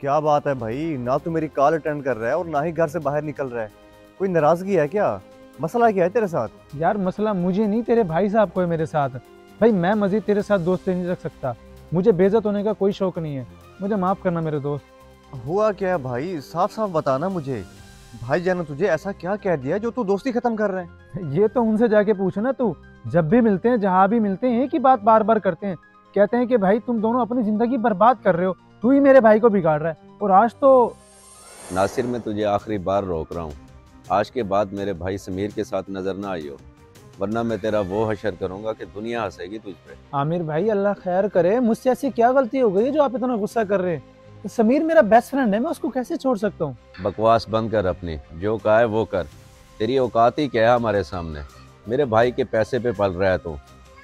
क्या बात है भाई, ना तू मेरी कॉल अटेंड कर रहा है और ना ही घर से बाहर निकल रहा है। कोई नाराजगी है क्या? मसला क्या है तेरे साथ? यार मसला मुझे नहीं, तेरे भाई साहब को है मेरे साथ। भाई मैं मजीद तेरे साथ दोस्ती नहीं रख सकता। मुझे बेइज्जत होने का कोई शौक नहीं है। मुझे माफ करना मेरे दोस्त। हुआ क्या है भाई, साफ साफ बताना मुझे। भाईजान ने तुझे ऐसा क्या कह दिया जो तू दोस्ती खत्म कर रहे हैं? ये तो उनसे जाके पूछो ना तू। जब भी मिलते हैं, जहाँ भी मिलते हैं, एक ही बात बार बार करते हैं। कहते हैं कि भाई तुम दोनों अपनी जिंदगी बर्बाद कर रहे हो, तू ही मेरे भाई को बिगाड़ रहा है। और आज तो नासिर, मैं तुझे आखिरी बार रोक रहा हूँ। आज के बाद मेरे भाई समीर के साथ नजर ना आइयो, वरना मैं तेरा वो हशर करूंगा कि दुनिया हंसेगी तुझ पे। आमिर भाई अल्लाह खैर करे, मुझसे ऐसी क्या गलती हो गई है जो आप इतना गुस्सा कर रहे हैं? तो समीर मेरा बेस्ट फ्रेंड है, मैं उसको कैसे छोड़ सकता हूँ? बकवास बंद कर अपनी, जो कहा है वो कर। तेरी औकात ही क्या है हमारे सामने? मेरे भाई के पैसे पे पल रहा है तू।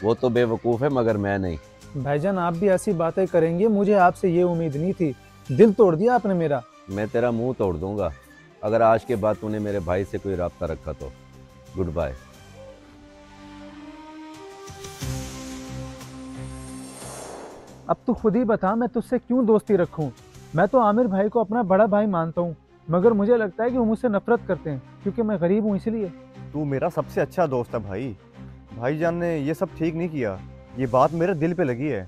वो तो बेवकूफ़ है मगर मैं नहीं। भाईजान आप भी ऐसी बातें करेंगे, मुझे आपसे ये उम्मीद नहीं थी। दिल तोड़ दिया आपने मेरा। मैं तेरा मुंह तोड़ दूंगा अगर आज के बाद तूने मेरे भाई से कोई रब्ता रखा तो। Good bye. अब तू खुद ही बता, मैं तुझसे क्यों दोस्ती रखूं? मैं तो आमिर भाई को अपना बड़ा भाई मानता हूँ, मगर मुझे लगता है कि वो मुझसे नफरत करते हैं क्योंकि मैं गरीब हूँ इसलिए। तू मेरा सबसे अच्छा दोस्त है भाई। भाईजान ने ये सब ठीक नहीं किया, ये बात मेरे दिल पे लगी है।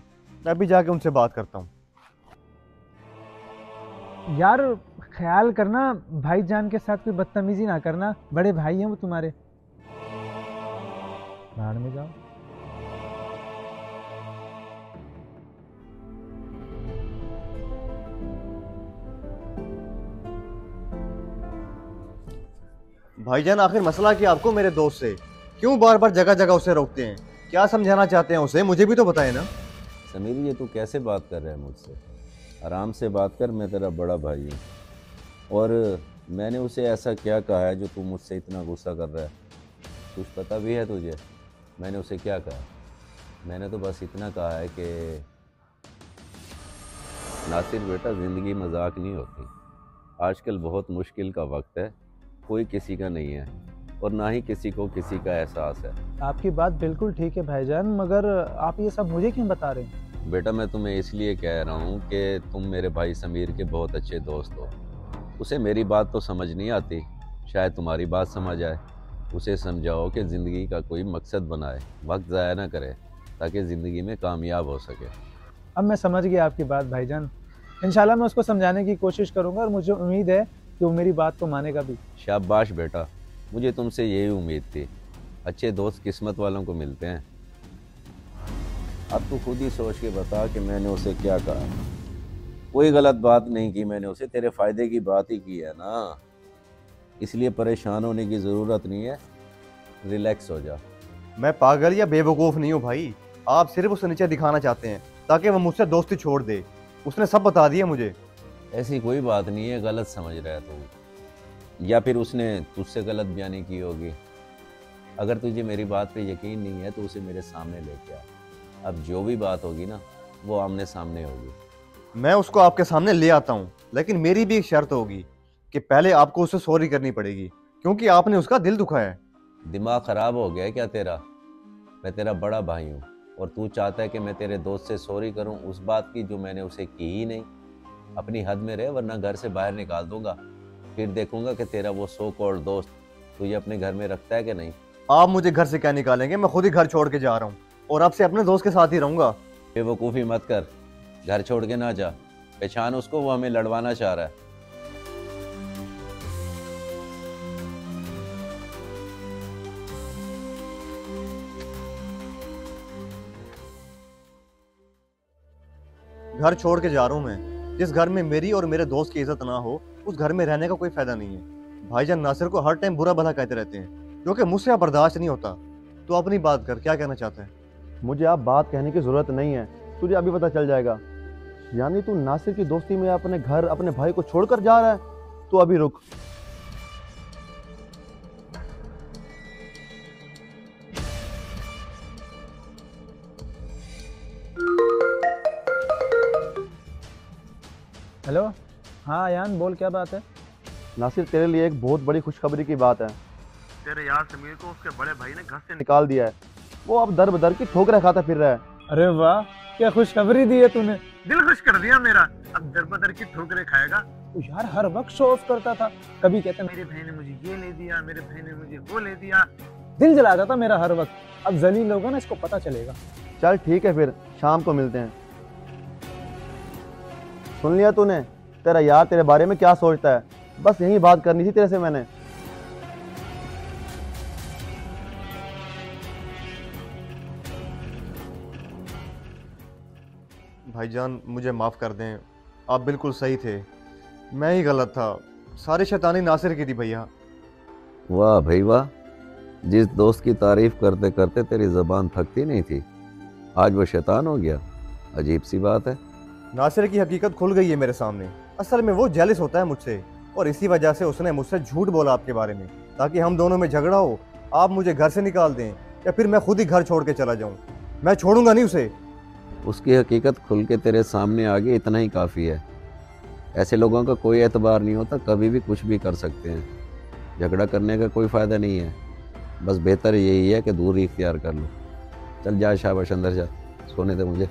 मैं अभी जाके उनसे बात करता हूँ। यार ख्याल करना, भाईजान के साथ कोई बदतमीजी ना करना, बड़े भाई हैं वो तुम्हारे। भाड़ में जाओ। भाईजान आखिर मसला क्या आपको मेरे दोस्त से? क्यों बार बार जगह जगह उसे रोकते हैं? क्या समझाना चाहते हैं उसे, मुझे भी तो बताए ना। समीर, ये तू कैसे बात कर रहा है मुझसे? आराम से बात कर, मैं तेरा बड़ा भाई हूँ। और मैंने उसे ऐसा क्या कहा है जो तू मुझसे इतना गुस्सा कर रहा है? कुछ पता भी है तुझे मैंने उसे क्या कहा? मैंने तो बस इतना कहा है कि नासिर बेटा, ज़िंदगी मजाक नहीं होती। आजकल बहुत मुश्किल का वक्त है, कोई किसी का नहीं है और ना ही किसी को किसी का एहसास है। आपकी बात बिल्कुल ठीक है भाईजान, मगर आप ये सब मुझे क्यों बता रहे हैं? बेटा, मैं तुम्हें इसलिए कह रहा हूँ कि तुम मेरे भाई समीर के बहुत अच्छे दोस्त हो। उसे मेरी बात तो समझ नहीं आती, शायद तुम्हारी बात समझ आए। उसे समझाओ कि ज़िंदगी का कोई मकसद बनाए, वक्त ज़ाया ना करे, ताकि ज़िंदगी में कामयाब हो सके। अब मैं समझ गया आपकी बात भाईजान। इंशाल्लाह मैं उसको समझाने की कोशिश करूंगा और मुझे उम्मीद है कि वो मेरी बात को मानेगा भी। शाबाश बेटा, मुझे तुमसे यही उम्मीद थी। अच्छे दोस्त किस्मत वालों को मिलते हैं। अब तू खुद ही सोच के बता कि मैंने उसे क्या कहा। कोई गलत बात नहीं की मैंने उसे, तेरे फ़ायदे की बात ही की है ना। इसलिए परेशान होने की ज़रूरत नहीं है, रिलैक्स हो जा। मैं पागल या बेवकूफ़ नहीं हूँ भाई। आप सिर्फ उसे नीचे दिखाना चाहते हैं ताकि वो मुझसे दोस्ती छोड़ दे। उसने सब बता दिया मुझे। ऐसी कोई बात नहीं है, गलत समझ रहा है तू, या फिर उसने तुझसे गलत बयानी की होगी। अगर तुझे मेरी बात पे यकीन नहीं है तो उसे मेरे सामने लेके आ। अब जो भी बात होगी ना, वो आमने सामने होगी। मैं उसको आपके सामने ले आता हूँ, लेकिन मेरी भी एक शर्त होगी कि पहले आपको उसे सॉरी करनी पड़ेगी, क्योंकि आपने उसका दिल दुखाया है। दिमाग ख़राब हो गया है क्या तेरा? मैं तेरा बड़ा भाई हूँ और तू चाहता है कि मैं तेरे दोस्त से सॉरी करूँ उस बात की जो मैंने उसे की ही नहीं। अपनी हद में रहे, वरना घर से बाहर निकाल दूंगा। फिर देखूंगा कि तेरा वो सो कॉल्ड दोस्त तुझे अपने घर में रखता है कि नहीं। आप मुझे घर से क्या निकालेंगे? मैं खुद ही घर छोड़ के जा रहा हूँ और आपसे अपने दोस्त के साथ ही रहूंगा। बेवकूफ़ी मत कर, घर छोड़ के ना जा। पहचान उसको, वो हमें लड़वाना चाह रहा है। घर छोड़ के जा रहा हूँ मैं। जिस घर में मेरी और मेरे दोस्त की इज्जत ना हो, उस घर में रहने का कोई फायदा नहीं है। भाईजान नासिर को हर टाइम बुरा भला कहते रहते हैं, जो कि मुझसे अब बर्दाश्त नहीं होता। तो अपनी बात कर, क्या कहना चाहते हैं? मुझे आप बात कहने की ज़रूरत नहीं है, तुझे अभी पता चल जाएगा। यानी तू नासिर की दोस्ती में अपने घर अपने भाई को छोड़कर जा रहा है? तो अभी रुक। हेलो, हाँ अयान बोल, क्या बात है? नासिर, तेरे लिए एक बहुत बड़ी खुशखबरी की बात है। तेरे यार समीर को उसके बड़े भाई ने घर से निकाल दिया है। वो अब दर बदर की ठोकरें खाता फिर रहा है। अरे वाह, क्या खुशखबरी दी है तूने। दिल खुश कर दिया मेरा। अब दर बदर की ठोकरें खाएगा। तो यार हर वक्त शो ऑफ करता था, कभी कहता मेरे भाई ने मुझे ये ले दिया, मेरे भाई ने मुझे वो ले दिया, दिल जला जाता मेरा हर वक्त। अब जलील होगा ना, इसको पता चलेगा। चल ठीक है, फिर शाम को मिलते हैं। सुन लिया तूने, तेरा यार तेरे बारे में क्या सोचता है, बस यही बात करनी थी तेरे से मैंने। भाईजान मुझे माफ़ कर दें, आप बिल्कुल सही थे, मैं ही गलत था। सारी शैतानी नासिर की थी भैया। वाह भाई वाह, जिस दोस्त की तारीफ करते करते तेरी ज़बान थकती नहीं थी, आज वो शैतान हो गया। अजीब सी बात है। नासिर की हकीकत खुल गई है मेरे सामने। असल में वो जेलिस होता है मुझसे, और इसी वजह से उसने मुझसे झूठ बोला आपके बारे में, ताकि हम दोनों में झगड़ा हो, आप मुझे घर से निकाल दें या फिर मैं खुद ही घर छोड़ के चला जाऊं। मैं छोड़ूंगा नहीं उसे। उसकी हकीकत खुल के तेरे सामने आ गई, इतना ही काफ़ी है। ऐसे लोगों का कोई एतबार नहीं होता, कभी भी कुछ भी कर सकते हैं। झगड़ा करने का कोई फ़ायदा नहीं है, बस बेहतर यही है कि दूरी इख्तियार कर लो। चल जा, शाबाश, अंदर जा, सोने दे मुझे।